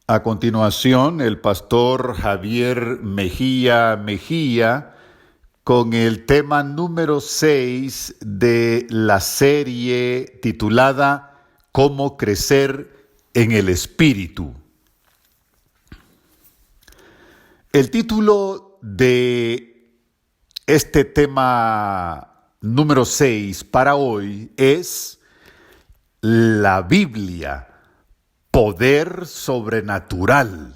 A continuación, el pastor Javier Mejía con el tema número 6 de la serie titulada Cómo crecer en el Espíritu. El título de este tema número 6 para hoy es La Biblia. Poder sobrenatural.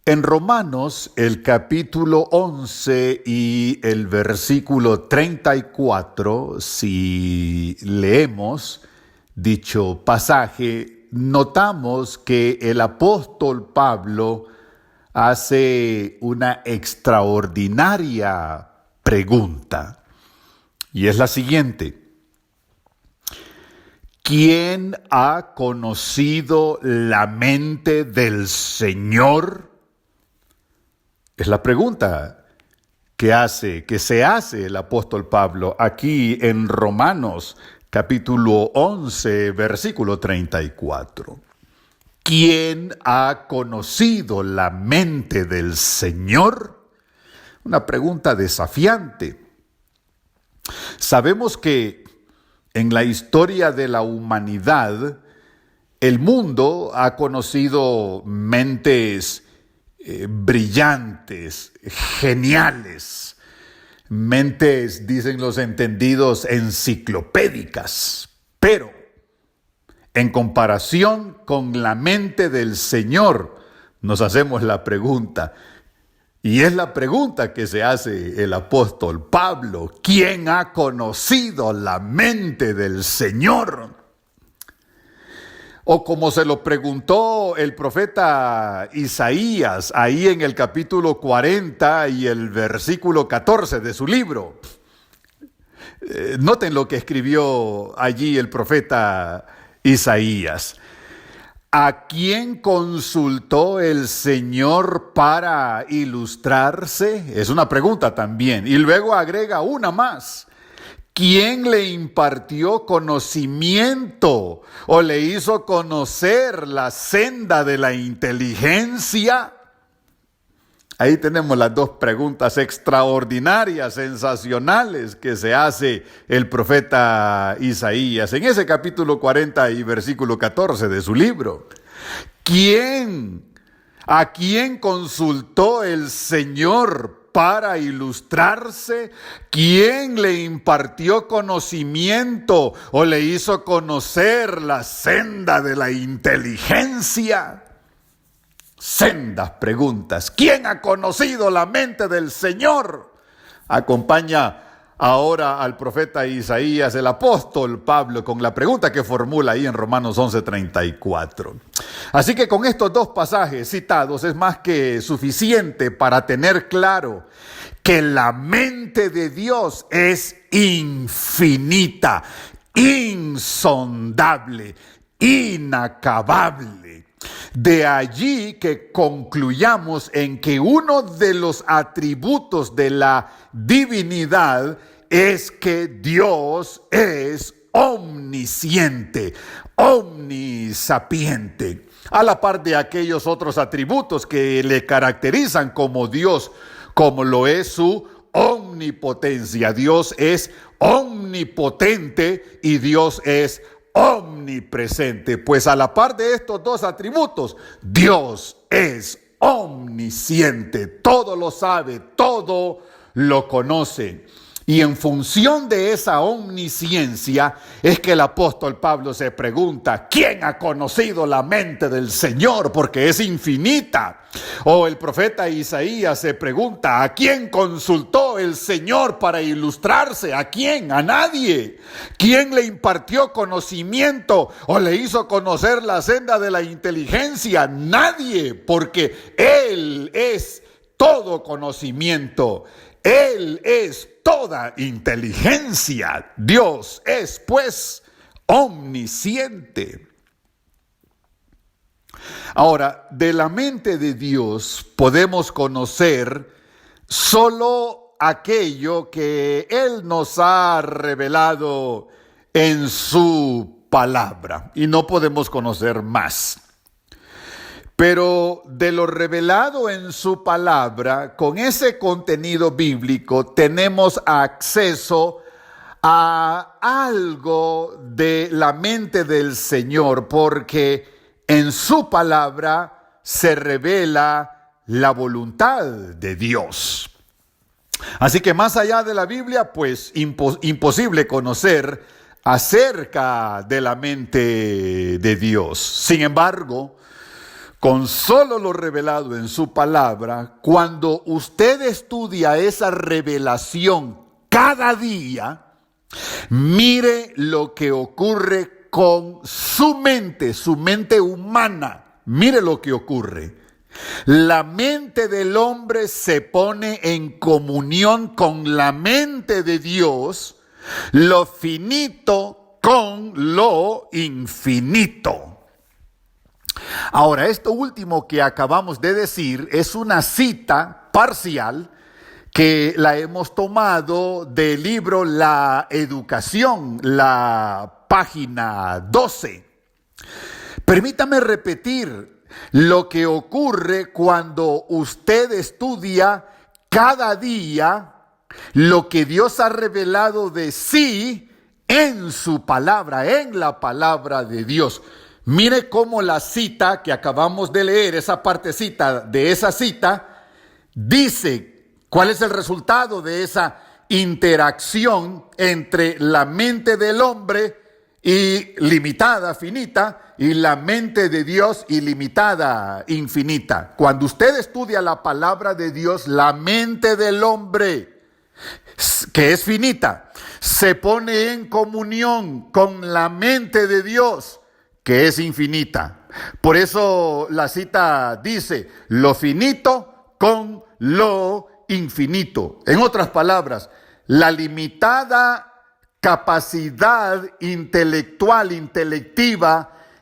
En Romanos, el capítulo 11 y el versículo 34, si leemos dicho pasaje, notamos que el apóstol Pablo hace una extraordinaria pregunta, y es la siguiente: ¿quién ha conocido la mente del Señor? Es la pregunta que se hace el apóstol Pablo aquí en Romanos capítulo 11, versículo 34. ¿Quién ha conocido la mente del Señor? Una pregunta desafiante. Sabemos que en la historia de la humanidad, el mundo ha conocido mentes brillantes, geniales, mentes, dicen los entendidos, enciclopédicas, pero en comparación con la mente del Señor, nos hacemos la pregunta, y es la pregunta que se hace el apóstol Pablo: ¿quién ha conocido la mente del Señor? O como se lo preguntó el profeta Isaías, ahí en el capítulo 40 y el versículo 14 de su libro. Noten lo que escribió allí el profeta Isaías. ¿A quién consultó el Señor para ilustrarse? Es una pregunta también. Y luego agrega una más. ¿Quién le impartió conocimiento o le hizo conocer la senda de la inteligencia? Ahí tenemos las dos preguntas extraordinarias, sensacionales que se hace el profeta Isaías en ese capítulo 40 y versículo 14 de su libro. ¿A quién consultó el Señor para ilustrarse? ¿Quién le impartió conocimiento o le hizo conocer la senda de la inteligencia? Sendas preguntas. ¿Quién ha conocido la mente del Señor? Acompaña ahora al profeta Isaías, el apóstol Pablo, con la pregunta que formula ahí en Romanos 11:34. Así que con estos dos pasajes citados es más que suficiente para tener claro que la mente de Dios es infinita, insondable, inacabable. De allí que concluyamos en que uno de los atributos de la divinidad es que Dios es omnisciente, omnisapiente, a la par de aquellos otros atributos que le caracterizan como Dios, como lo es su omnipotencia. Dios es omnipotente y Dios es omnipresente. Pues a la par de estos dos atributos, Dios es omnisciente, todo lo sabe, todo lo conoce. Y en función de esa omnisciencia es que el apóstol Pablo se pregunta: ¿quién ha conocido la mente del Señor? Porque es infinita. O el profeta Isaías se pregunta: ¿a quién consultó el Señor para ilustrarse? ¿A quién? A nadie. ¿Quién le impartió conocimiento o le hizo conocer la senda de la inteligencia? Nadie, porque Él es todo conocimiento. Él es toda inteligencia. Dios es, pues, omnisciente. Ahora, de la mente de Dios podemos conocer solo aquello que Él nos ha revelado en su palabra y no podemos conocer más. Pero de lo revelado en su palabra, con ese contenido bíblico, tenemos acceso a algo de la mente del Señor, porque en su palabra se revela la voluntad de Dios. Así que más allá de la Biblia, pues imposible conocer acerca de la mente de Dios. Sin embargo, con solo lo revelado en su palabra, cuando usted estudia esa revelación cada día, mire lo que ocurre con su mente humana. Mire lo que ocurre. La mente del hombre se pone en comunión con la mente de Dios, lo finito con lo infinito. Ahora, esto último que acabamos de decir es una cita parcial que la hemos tomado del libro La Educación, la página 12. Permítame repetir lo que ocurre cuando usted estudia cada día lo que Dios ha revelado de sí en su palabra, en la palabra de Dios. Mire cómo la cita que acabamos de leer, esa partecita de esa cita, dice cuál es el resultado de esa interacción entre la mente del hombre ilimitada, finita, y la mente de Dios ilimitada, infinita. Cuando usted estudia la palabra de Dios, la mente del hombre, que es finita, se pone en comunión con la mente de Dios, que es infinita. Por eso la cita dice, lo finito con lo infinito. En otras palabras, la limitada capacidad intelectiva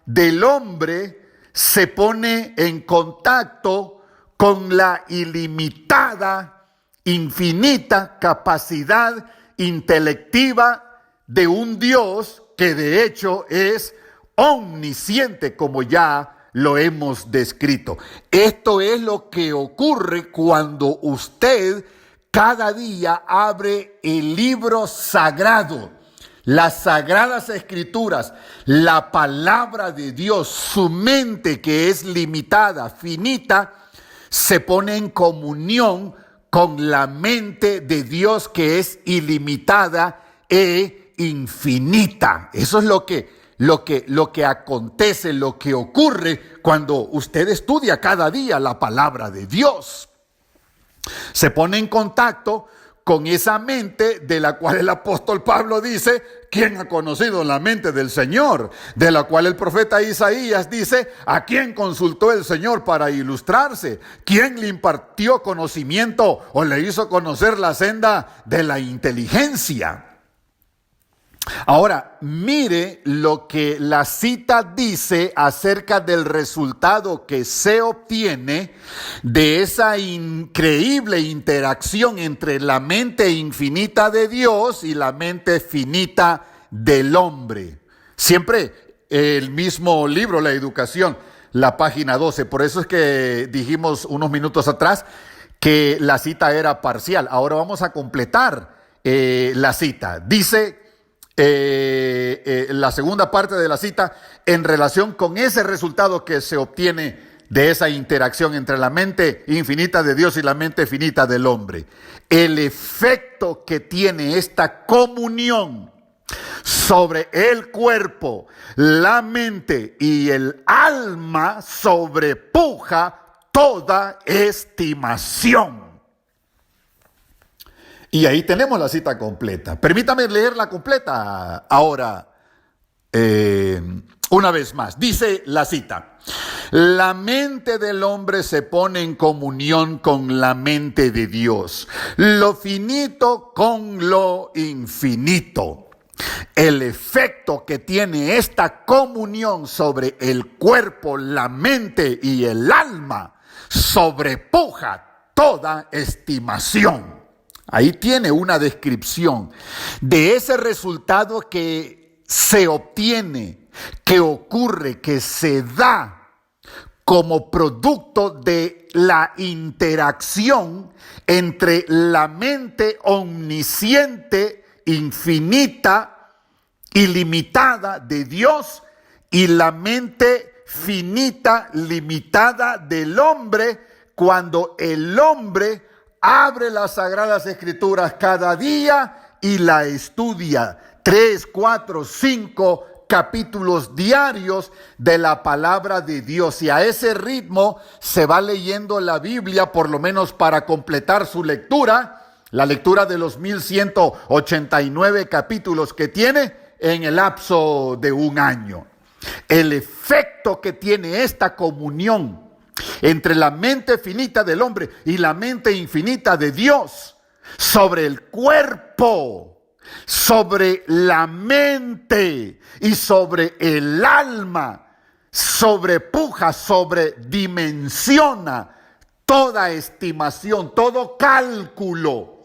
del hombre se pone en contacto con la ilimitada, infinita capacidad intelectiva de un Dios que de hecho es omnisciente, como ya lo hemos descrito. Esto es lo que ocurre cuando usted cada día abre el libro sagrado, las sagradas escrituras, la palabra de Dios. Su mente, que es limitada, finita, se pone en comunión con la mente de Dios, que es ilimitada e infinita. Eso es lo que acontece, lo que ocurre cuando usted estudia cada día la palabra de Dios. Se pone en contacto con esa mente de la cual el apóstol Pablo dice, ¿quién ha conocido la mente del Señor? De la cual el profeta Isaías dice, ¿a quién consultó el Señor para ilustrarse? ¿Quién le impartió conocimiento o le hizo conocer la senda de la inteligencia? Ahora, mire lo que la cita dice acerca del resultado que se obtiene de esa increíble interacción entre la mente infinita de Dios y la mente finita del hombre. Siempre el mismo libro, La Educación, la página 12. Por eso es que dijimos unos minutos atrás que la cita era parcial. Ahora vamos a completar la cita. Dice la segunda parte de la cita, en relación con ese resultado que se obtiene de esa interacción entre la mente infinita de Dios y la mente finita del hombre. El efecto que tiene esta comunión sobre el cuerpo, la mente y el alma sobrepuja toda estimación. Y ahí tenemos la cita completa. Permítame leerla completa ahora una vez más. Dice la cita: la mente del hombre se pone en comunión con la mente de Dios, lo finito con lo infinito. El efecto que tiene esta comunión sobre el cuerpo, la mente y el alma sobrepuja toda estimación. Ahí tiene una descripción de ese resultado que se obtiene que ocurre, que se da como producto de la interacción entre la mente omnisciente, infinita, ilimitada de Dios y la mente finita, limitada del hombre, cuando el hombre abre las Sagradas Escrituras cada día y la estudia 3, 4, 5 capítulos diarios de la palabra de Dios. Y a ese ritmo se va leyendo la Biblia, por lo menos para completar su lectura, la lectura de los 1189 capítulos que tiene en el lapso de un año. El efecto que tiene esta comunión entre la mente finita del hombre y la mente infinita de Dios sobre el cuerpo, sobre la mente y sobre el alma, sobrepuja, sobredimensiona toda estimación, todo cálculo,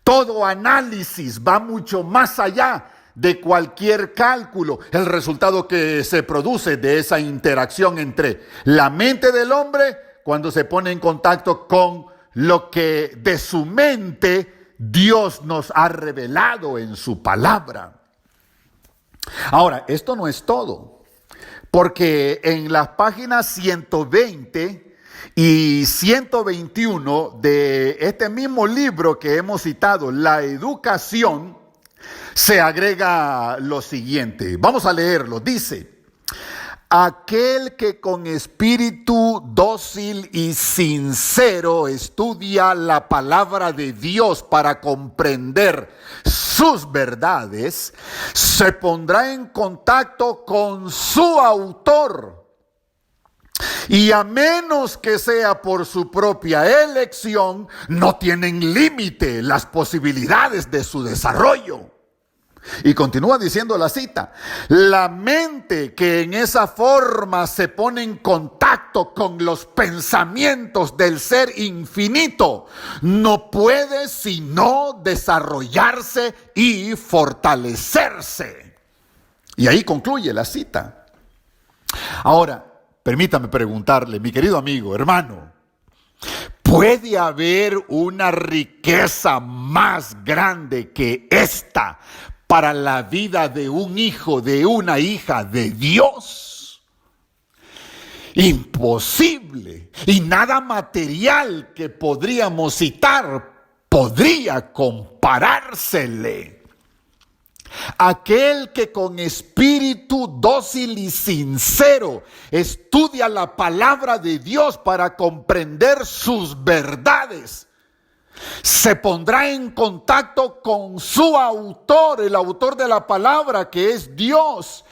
todo análisis, va mucho más allá de cualquier cálculo. El resultado que se produce de esa interacción entre la mente del hombre cuando se pone en contacto con lo que de su mente Dios nos ha revelado en su palabra. Ahora, esto no es todo, porque en las páginas 120 y 121 de este mismo libro que hemos citado, La Educación, se agrega lo siguiente. Vamos a leerlo. Dice: aquel que con espíritu dócil y sincero estudia la palabra de Dios para comprender sus verdades, se pondrá en contacto con su autor. Y a menos que sea por su propia elección, no tienen límite las posibilidades de su desarrollo. Y continúa diciendo la cita: la mente que en esa forma se pone en contacto con los pensamientos del ser infinito no puede sino desarrollarse y fortalecerse. Y ahí concluye la cita. Ahora, permítame preguntarle, mi querido amigo, hermano, ¿puede haber una riqueza más grande que esta para la vida de un hijo, de una hija de Dios? Imposible. Y nada material que podríamos citar podría comparársele. Aquel que con espíritu dócil y sincero estudia la palabra de Dios para comprender sus verdades, se pondrá en contacto con su autor, el autor de la palabra, que es Dios.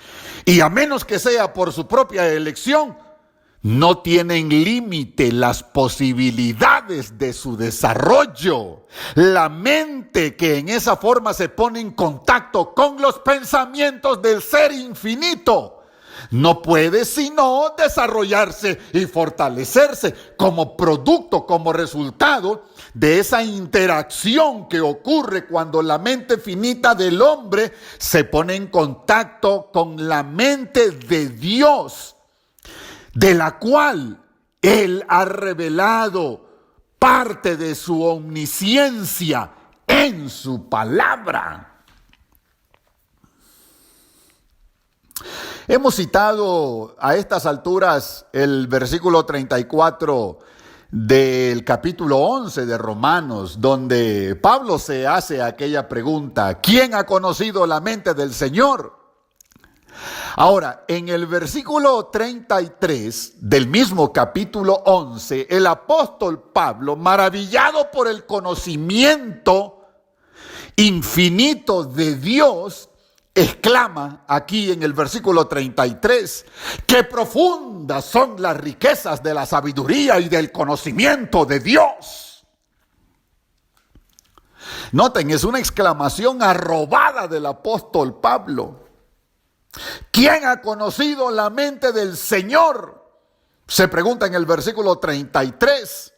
Y a menos que sea por su propia elección, no tienen límite las posibilidades de su desarrollo. La mente que en esa forma se pone en contacto con los pensamientos del ser infinito no puede sino desarrollarse y fortalecerse como producto, como resultado de esa interacción que ocurre cuando la mente finita del hombre se pone en contacto con la mente de Dios, de la cual Él ha revelado parte de su omnisciencia en su palabra. Hemos citado a estas alturas el versículo 34 del capítulo 11 de Romanos, donde Pablo se hace aquella pregunta: ¿quién ha conocido la mente del Señor? Ahora, en el versículo 33 del mismo capítulo 11, el apóstol Pablo, maravillado por el conocimiento infinito de Dios, exclama aquí en el versículo 33, qué profundas son las riquezas de la sabiduría y del conocimiento de Dios. Noten, es una exclamación arrobada del apóstol Pablo. ¿Quién ha conocido la mente del Señor? Se pregunta en el versículo 33.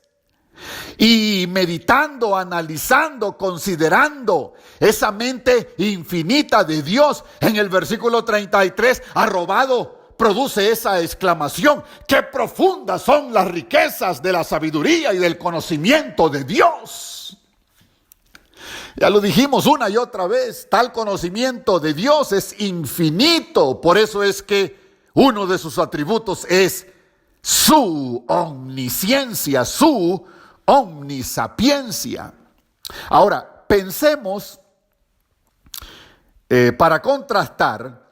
Y meditando, analizando, considerando esa mente infinita de Dios, en el versículo 33, arrobado, produce esa exclamación: ¡qué profundas son las riquezas de la sabiduría y del conocimiento de Dios! Ya lo dijimos una y otra vez, tal conocimiento de Dios es infinito. Por eso es que uno de sus atributos es su omnisciencia, su omnisapiencia. Ahora, pensemos, para contrastar,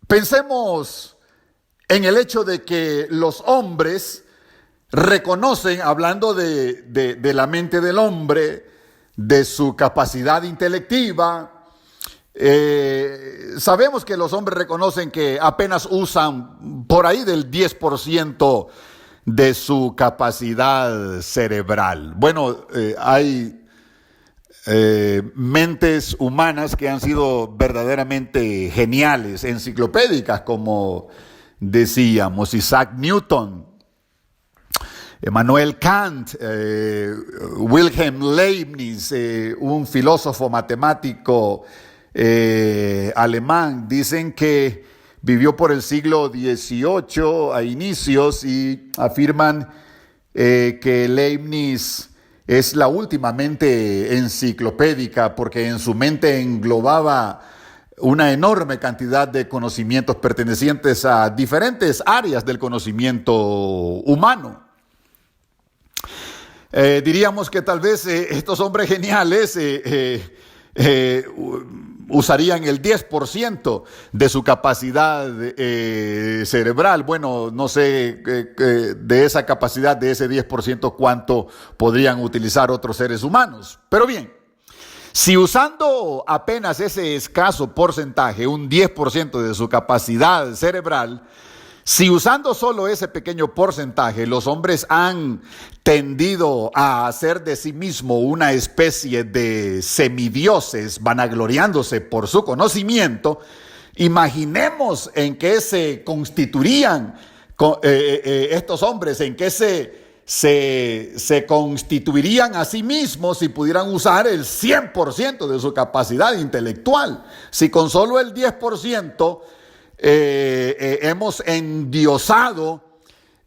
pensemos en el hecho de que los hombres reconocen, hablando de la mente del hombre, de su capacidad intelectiva, sabemos que los hombres reconocen que apenas usan por ahí del 10% de su capacidad cerebral. Bueno, hay mentes humanas que han sido verdaderamente geniales, enciclopédicas, como decíamos: Isaac Newton, Immanuel Kant, Wilhelm Leibniz, un filósofo matemático alemán. Dicen que vivió por el siglo XVIII a inicios, y afirman que Leibniz es la última mente enciclopédica, porque en su mente englobaba una enorme cantidad de conocimientos pertenecientes a diferentes áreas del conocimiento humano. Diríamos que tal vez estos hombres geniales usarían el 10% de su capacidad cerebral. Bueno, no sé de esa capacidad, de ese 10%, cuánto podrían utilizar otros seres humanos. Pero bien, si usando apenas ese escaso porcentaje, un 10% de su capacidad cerebral, si usando solo ese pequeño porcentaje, los hombres han tendido a hacer de sí mismo una especie de semidioses, vanagloriándose por su conocimiento, imaginemos en qué se constituirían estos hombres, en qué se constituirían a sí mismos si pudieran usar el 100% de su capacidad intelectual. Si con solo el 10% hemos endiosado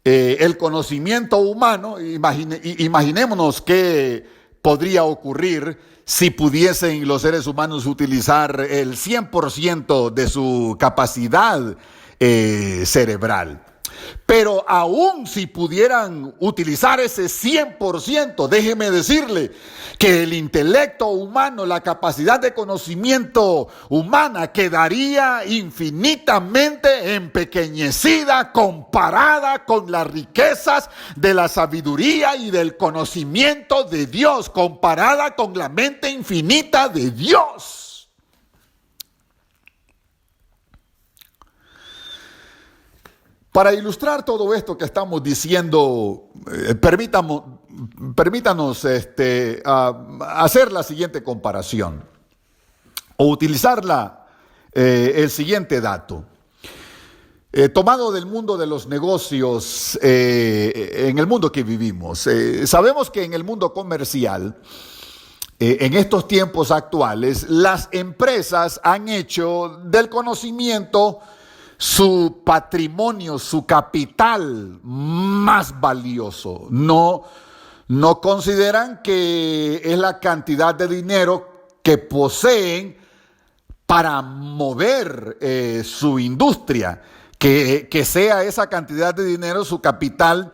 el conocimiento humano, imaginémonos qué podría ocurrir si pudiesen los seres humanos utilizar el 100% de su capacidad cerebral. Pero aún si pudieran utilizar ese 100%, déjeme decirle que el intelecto humano, la capacidad de conocimiento humana, quedaría infinitamente empequeñecida comparada con las riquezas de la sabiduría y del conocimiento de Dios, comparada con la mente infinita de Dios. Para ilustrar todo esto que estamos diciendo, permítanos hacer la siguiente comparación o utilizar el siguiente dato. Tomado del mundo de los negocios, en el mundo que vivimos, sabemos que en el mundo comercial, en estos tiempos actuales, las empresas han hecho del conocimiento su patrimonio, su capital más valioso. No consideran que es la cantidad de dinero que poseen para mover su industria, que sea esa cantidad de dinero su capital,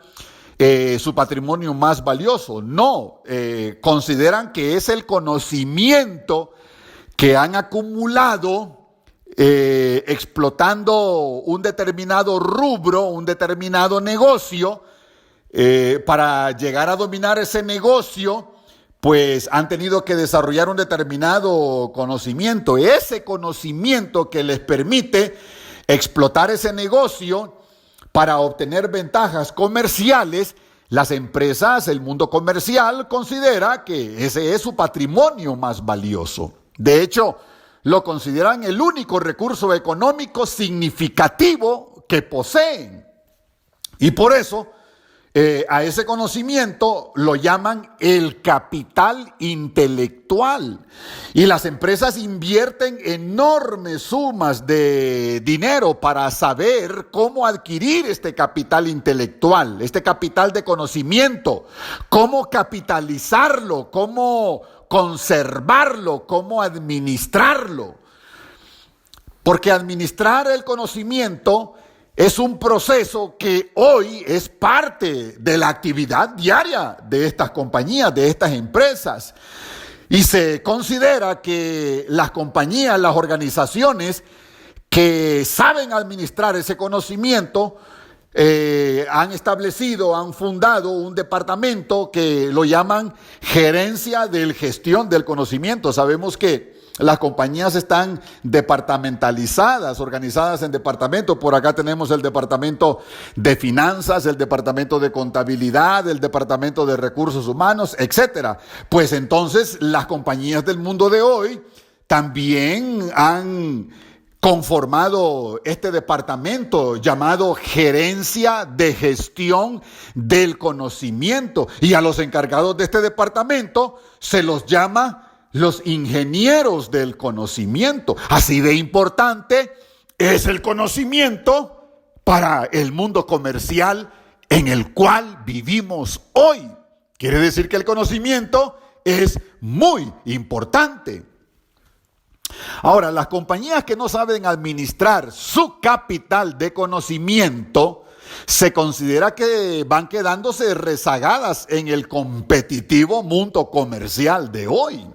su patrimonio más valioso. No, consideran que es el conocimiento que han acumulado explotando un determinado rubro, un determinado negocio. Para llegar a dominar ese negocio, pues han tenido que desarrollar un determinado conocimiento. Ese conocimiento que les permite explotar ese negocio para obtener ventajas comerciales. Las empresas, el mundo comercial, considera que ese es su patrimonio más valioso. De hecho, lo consideran el único recurso económico significativo que poseen. Y por eso a ese conocimiento lo llaman el capital intelectual. Y las empresas invierten enormes sumas de dinero para saber cómo adquirir este capital intelectual, este capital de conocimiento, cómo capitalizarlo, cómo conservarlo, cómo administrarlo. Porque administrar el conocimiento es un proceso que hoy es parte de la actividad diaria de estas compañías, de estas empresas. Y se considera que las compañías, las organizaciones que saben administrar ese conocimiento, han establecido, han fundado un departamento que lo llaman gerencia de gestión del conocimiento. Sabemos que las compañías están departamentalizadas, organizadas en departamentos. Por acá tenemos el departamento de finanzas, el departamento de contabilidad, el departamento de recursos humanos, etcétera. Pues entonces las compañías del mundo de hoy también han conformado este departamento llamado gerencia de gestión del conocimiento. Y a los encargados de este departamento se los llama los ingenieros del conocimiento. Así de importante es el conocimiento para el mundo comercial en el cual vivimos hoy. Quiere decir que el conocimiento es muy importante. Ahora, las compañías que no saben administrar su capital de conocimiento, se considera que van quedándose rezagadas en el competitivo mundo comercial de hoy.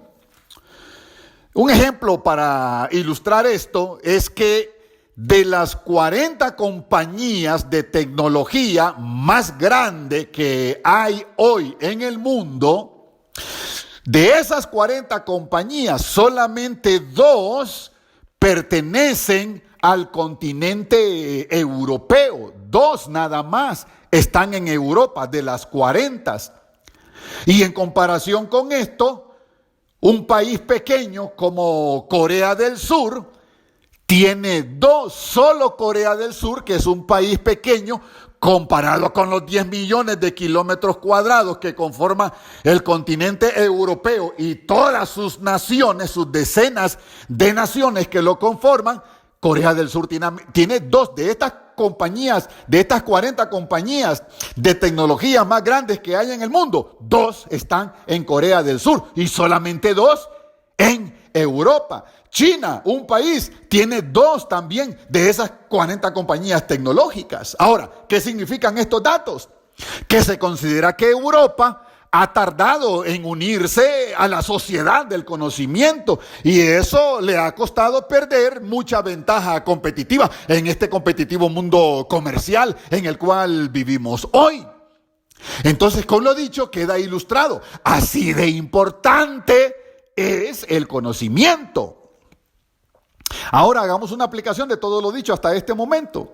Un ejemplo para ilustrar esto es que de las 40 compañías de tecnología más grandes que hay hoy en el mundo, de esas 40 compañías, solamente 2 pertenecen al continente europeo. 2 nada más están en Europa de las 40. Y en comparación con esto, un país pequeño como Corea del Sur tiene 2, solo Corea del Sur, que es un país pequeño, comparado con los 10 millones de kilómetros cuadrados que conforma el continente europeo y todas sus naciones, sus decenas de naciones que lo conforman. Corea del Sur tiene 2 de estas compañías, de estas 40 compañías de tecnología más grandes que hay en el mundo. 2 están en Corea del Sur y solamente 2 en Europa. China, un país, tiene 2 también de esas 40 compañías tecnológicas. Ahora, ¿qué significan estos datos? Que se considera que Europa ha tardado en unirse a la sociedad del conocimiento y eso le ha costado perder mucha ventaja competitiva en este competitivo mundo comercial en el cual vivimos hoy. Entonces, con lo dicho, queda ilustrado. Así de importante es el conocimiento. Ahora hagamos una aplicación de todo lo dicho hasta este momento.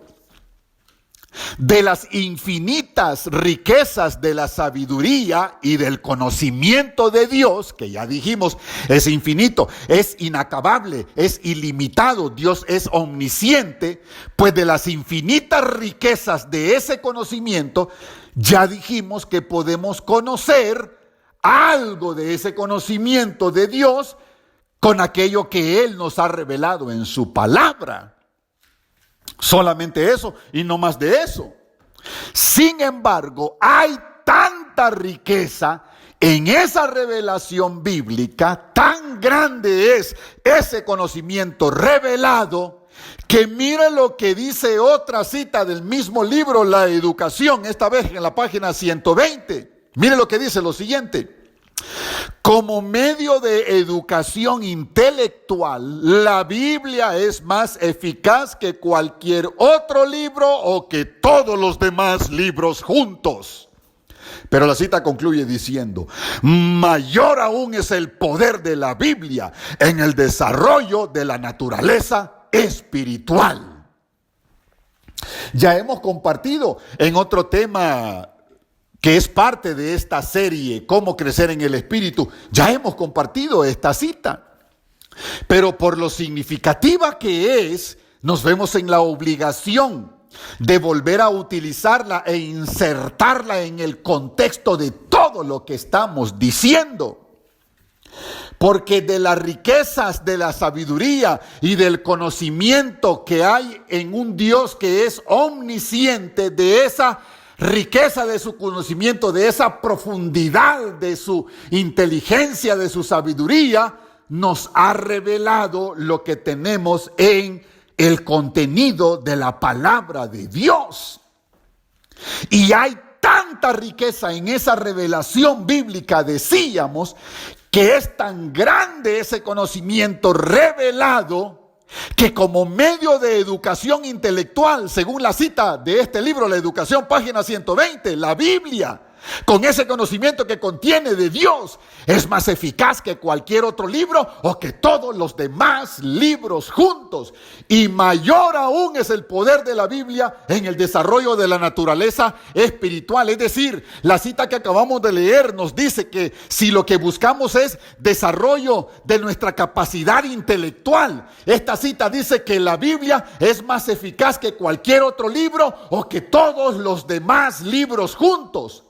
De las infinitas riquezas de la sabiduría y del conocimiento de Dios, que ya dijimos, es infinito, es inacabable, es ilimitado, Dios es omnisciente, pues de las infinitas riquezas de ese conocimiento, ya dijimos que podemos conocer algo de ese conocimiento de Dios con aquello que Él nos ha revelado en su palabra. Solamente eso y no más de eso. Sin embargo, hay tanta riqueza en esa revelación bíblica, tan grande es ese conocimiento revelado, que mire lo que dice otra cita del mismo libro, La Educación, esta vez en la página 120. Mire lo que dice lo siguiente. Como medio de educación intelectual, la Biblia es más eficaz que cualquier otro libro o que todos los demás libros juntos. Pero la cita concluye diciendo, mayor aún es el poder de la Biblia en el desarrollo de la naturaleza espiritual. Ya hemos compartido en otro tema que es parte de esta serie, Cómo crecer en el Espíritu, ya hemos compartido esta cita. Pero por lo significativa que es, nos vemos en la obligación de volver a utilizarla e insertarla en el contexto de todo lo que estamos diciendo. Porque de las riquezas de la sabiduría y del conocimiento que hay en un Dios que es omnisciente, de esa riqueza de su conocimiento, de esa profundidad de su inteligencia, de su sabiduría, nos ha revelado lo que tenemos en el contenido de la palabra de Dios. Y hay tanta riqueza en esa revelación bíblica, decíamos, que es tan grande ese conocimiento revelado, que como medio de educación intelectual, según la cita de este libro, La Educación, página 120, la Biblia, con ese conocimiento que contiene de Dios, es más eficaz que cualquier otro libro o que todos los demás libros juntos. Y mayor aún es el poder de la Biblia en el desarrollo de la naturaleza espiritual. Es decir, la cita que acabamos de leer nos dice que si lo que buscamos es desarrollo de nuestra capacidad intelectual, esta cita dice que la Biblia es más eficaz que cualquier otro libro o que todos los demás libros juntos.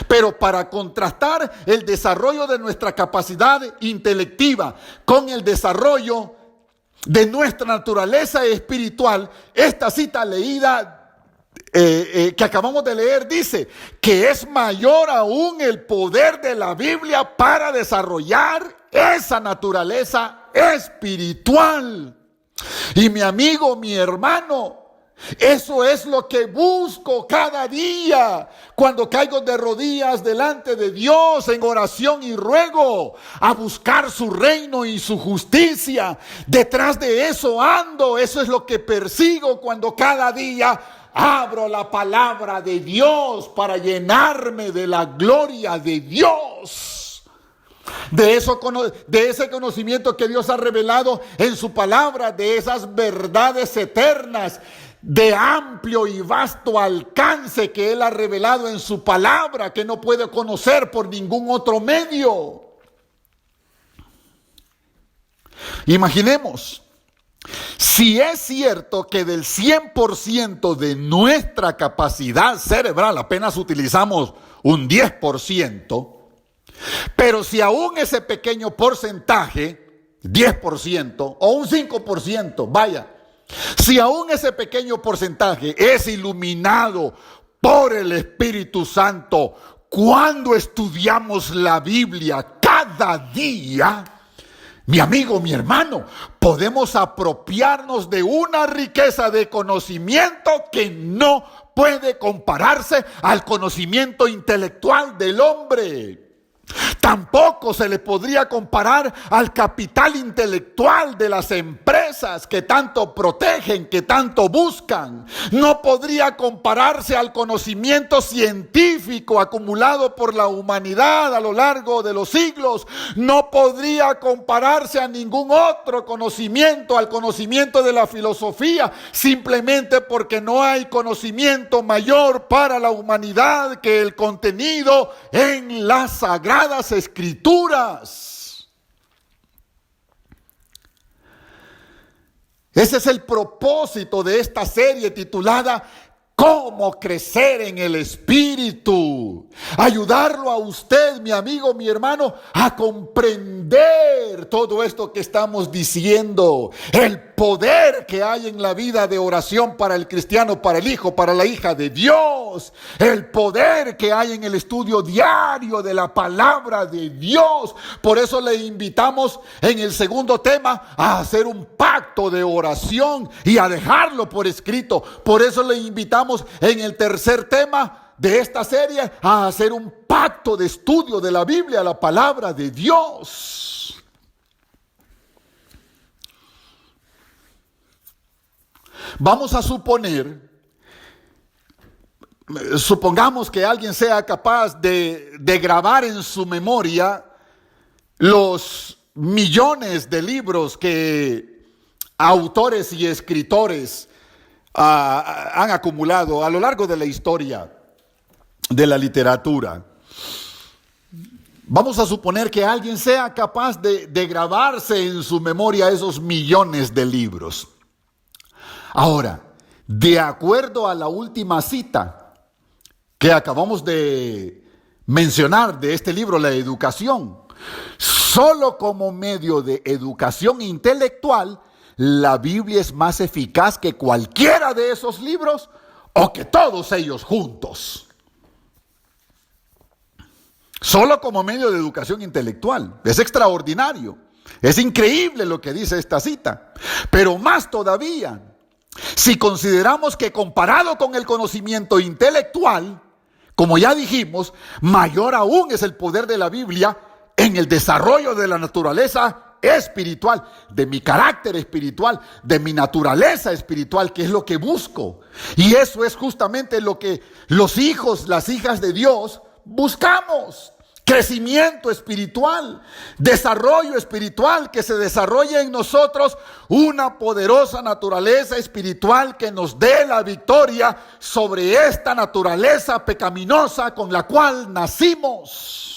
Pero para contrastar el desarrollo de nuestra capacidad intelectiva con el desarrollo de nuestra naturaleza espiritual, esta cita leída que acabamos de leer dice que es mayor aún el poder de la Biblia para desarrollar esa naturaleza espiritual. Y mi amigo, mi hermano, eso es lo que busco cada día cuando caigo de rodillas delante de Dios en oración y ruego, a buscar su reino y su justicia. Detrás de eso ando, eso es lo que persigo cuando cada día abro la palabra de Dios para llenarme de la gloria de Dios. De ese conocimiento que Dios ha revelado en su palabra, de esas verdades eternas, de amplio y vasto alcance que Él ha revelado en su palabra, que no puede conocer por ningún otro medio. Imaginemos, si es cierto que del 100% de nuestra capacidad cerebral apenas utilizamos un 10%, pero si aún ese pequeño porcentaje, 10% o un 5%, vaya, si aún ese pequeño porcentaje es iluminado por el Espíritu Santo cuando estudiamos la Biblia cada día, mi amigo, mi hermano, podemos apropiarnos de una riqueza de conocimiento que no puede compararse al conocimiento intelectual del hombre. Tampoco se le podría comparar al capital intelectual de las empresas que tanto protegen, que tanto buscan. No podría compararse al conocimiento científico acumulado por la humanidad a lo largo de los siglos. No podría compararse a ningún otro conocimiento, al conocimiento de la filosofía, simplemente porque no hay conocimiento mayor para la humanidad que el contenido en las sagradas Escrituras. Ese es el propósito de esta serie titulada ¿Cómo crecer en el Espíritu? Ayudarlo a usted, mi amigo, mi hermano, a comprender todo esto que estamos diciendo. El poder que hay en la vida de oración para el cristiano, para el hijo, para la hija de Dios. El poder que hay en el estudio diario de la palabra de Dios. Por eso le invitamos en el segundo tema a hacer un pacto de oración y a dejarlo por escrito. Por eso le invitamos en el tercer tema de esta serie a hacer un pacto de estudio de la Biblia, la palabra de Dios. Vamos a supongamos que alguien sea capaz de grabar en su memoria los millones de libros que autores y escritores han acumulado a lo largo de la historia de la literatura. Vamos a suponer que alguien sea capaz de grabarse en su memoria esos millones de libros. Ahora, De acuerdo a la última cita que acabamos de mencionar de este libro, La Educación, solo como medio de educación intelectual, la Biblia es más eficaz que cualquiera de esos libros o que todos ellos juntos. Solo como medio de educación intelectual. Es extraordinario. Es increíble lo que dice esta cita. Pero más todavía, si consideramos que comparado con el conocimiento intelectual, como ya dijimos, mayor aún es el poder de la Biblia en el desarrollo de la naturaleza espiritual, de mi carácter espiritual, de mi naturaleza espiritual, que es lo que busco. Y eso es justamente lo que los hijos, las hijas de Dios buscamos. Crecimiento espiritual, desarrollo espiritual, que se desarrolle en nosotros una poderosa naturaleza espiritual que nos dé la victoria sobre esta naturaleza pecaminosa con la cual nacimos.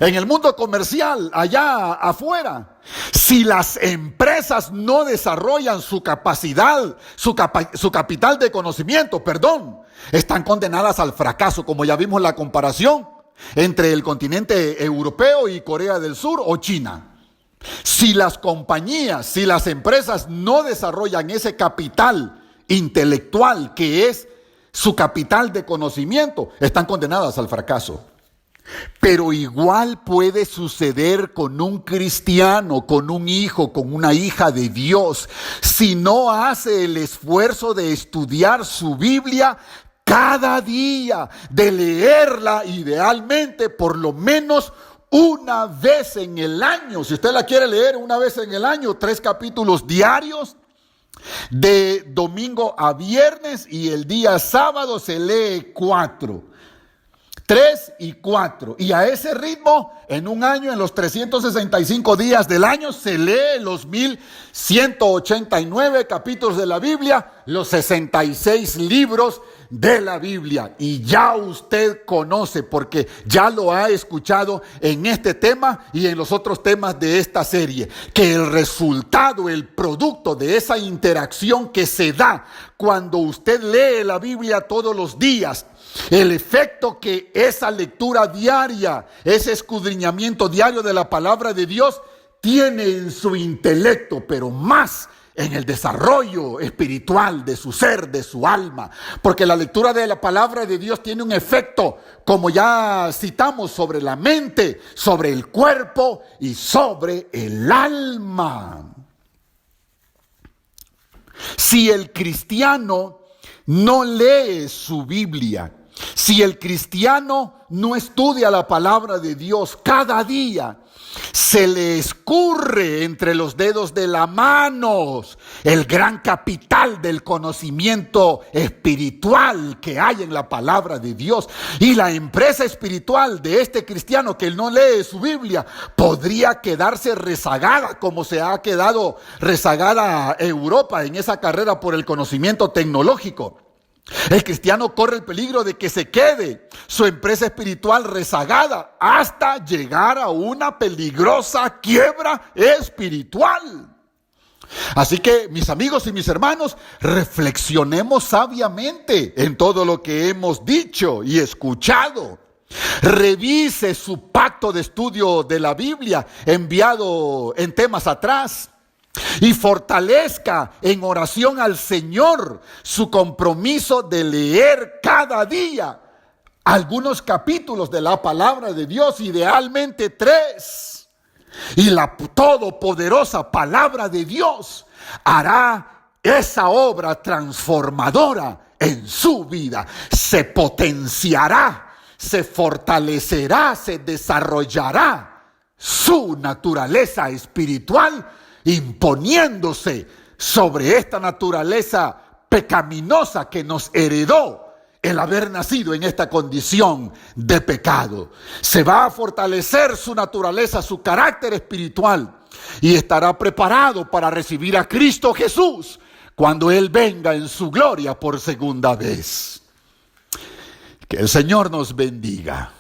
En el mundo comercial, allá afuera, si las empresas no desarrollan su capacidad, su capital de conocimiento, están condenadas al fracaso, como ya vimos la comparación entre el continente europeo y Corea del Sur o China. Si las compañías, si las empresas no desarrollan ese capital intelectual que es su capital de conocimiento, están condenadas al fracaso. Pero igual puede suceder con un cristiano, con un hijo, con una hija de Dios. Si no hace el esfuerzo de estudiar su Biblia cada día, de leerla idealmente por lo menos una vez en el año. Si usted la quiere leer una vez en el año, 3 capítulos diarios, de domingo a viernes, y el día sábado se lee 4. 3 y 4. Y a ese ritmo, en un año, en los 365 días del año, se lee los 1189 capítulos de la Biblia, los 66 libros de la Biblia. Y ya usted conoce, porque ya lo ha escuchado en este tema y en los otros temas de esta serie, que el resultado, el producto de esa interacción que se da cuando usted lee la Biblia todos los días, el efecto que esa lectura diaria, ese escudriñamiento diario de la palabra de Dios tiene en su intelecto, pero más en el desarrollo espiritual de su ser, de su alma. Porque la lectura de la palabra de Dios tiene un efecto, como ya citamos, sobre la mente, sobre el cuerpo y sobre el alma. Si el cristiano no lee su Biblia, si el cristiano no estudia la palabra de Dios cada día, se le escurre entre los dedos de la mano el gran capital del conocimiento espiritual que hay en la palabra de Dios. Y la empresa espiritual de este cristiano que no lee su Biblia podría quedarse rezagada, como se ha quedado rezagada Europa en esa carrera por el conocimiento tecnológico. El cristiano corre el peligro de que se quede su empresa espiritual rezagada hasta llegar a una peligrosa quiebra espiritual. Así que, mis amigos y mis hermanos, reflexionemos sabiamente en todo lo que hemos dicho y escuchado. Revise su pacto de estudio de la Biblia enviado en temas atrás. Y fortalezca en oración al Señor su compromiso de leer cada día algunos capítulos de la palabra de Dios, idealmente 3. Y la todopoderosa palabra de Dios hará esa obra transformadora en su vida. Se potenciará, se fortalecerá, se desarrollará su naturaleza espiritual, imponiéndose sobre esta naturaleza pecaminosa que nos heredó el haber nacido en esta condición de pecado. Se va a fortalecer su naturaleza, su carácter espiritual, y estará preparado para recibir a Cristo Jesús cuando Él venga en su gloria por segunda vez. Que el Señor nos bendiga.